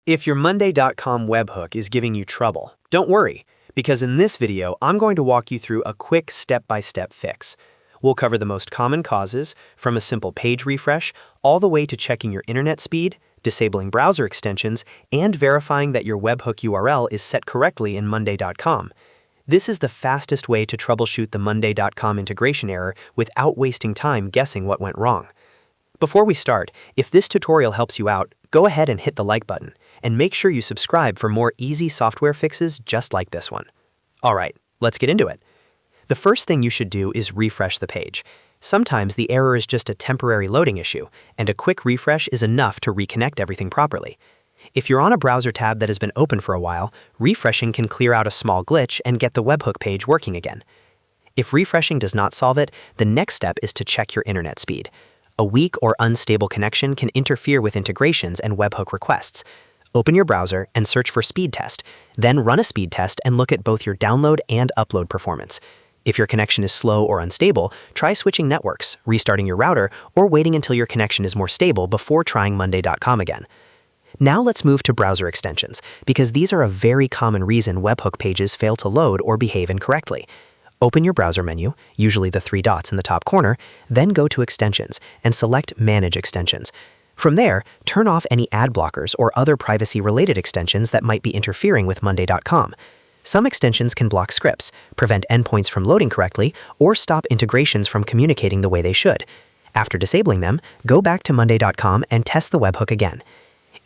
If your Monday.com webhook is giving you trouble, don't worry, because in this video, I'm going to walk you through a quick step-by-step fix. We'll cover the most common causes, from a simple page refresh all the way to checking your internet speed, disabling browser extensions, and verifying that your webhook URL is set correctly in Monday.com. This is the fastest way to troubleshoot the Monday.com integration error without wasting time guessing what went wrong. Before we start, if this tutorial helps you out, go ahead and hit the like button, and make sure you subscribe for more easy software fixes just like this one. Alright, let's get into it. The first thing you should do is refresh the page. Sometimes the error is just a temporary loading issue, and a quick refresh is enough to reconnect everything properly. If you're on a browser tab that has been open for a while, refreshing can clear out a small glitch and get the webhook page working again. If refreshing does not solve it, the next step is to check your internet speed. A weak or unstable connection can interfere with integrations and webhook requests. Open your browser and search for speed test, then run a speed test and look at both your download and upload performance. If your connection is slow or unstable, try switching networks, restarting your router, or waiting until your connection is more stable before trying Monday.com again. Now let's move to browser extensions, because these are a very common reason webhook pages fail to load or behave incorrectly. Open your browser menu, usually the three dots in the top corner, then go to Extensions and select Manage Extensions. From there, turn off any ad blockers or other privacy-related extensions that might be interfering with Monday.com. Some extensions can block scripts, prevent endpoints from loading correctly, or stop integrations from communicating the way they should. After disabling them, go back to Monday.com and test the webhook again.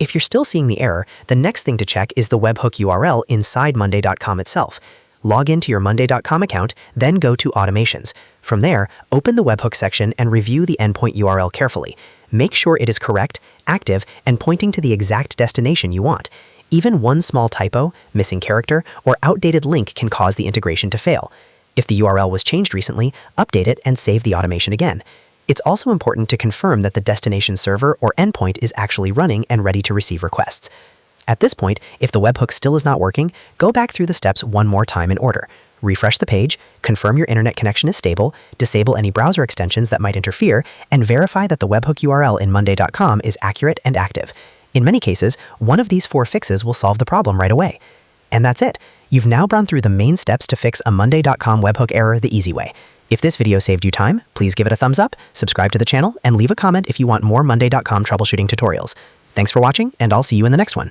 If you're still seeing the error, the next thing to check is the webhook URL inside Monday.com itself. Log into your Monday.com account, then go to Automations. From there, open the webhook section and review the endpoint URL carefully. Make sure it is correct, active, and pointing to the exact destination you want. Even one small typo, missing character, or outdated link can cause the integration to fail. If the URL was changed recently, update it and save the automation again. It's also important to confirm that the destination server or endpoint is actually running and ready to receive requests. At this point, if the webhook still is not working, go back through the steps one more time in order. Refresh the page, confirm your internet connection is stable, disable any browser extensions that might interfere, and verify that the webhook URL in Monday.com is accurate and active. In many cases, one of these four fixes will solve the problem right away. And that's it. You've now gone through the main steps to fix a Monday.com webhook error the easy way. If this video saved you time, please give it a thumbs up, subscribe to the channel, and leave a comment if you want more Monday.com troubleshooting tutorials. Thanks for watching, and I'll see you in the next one.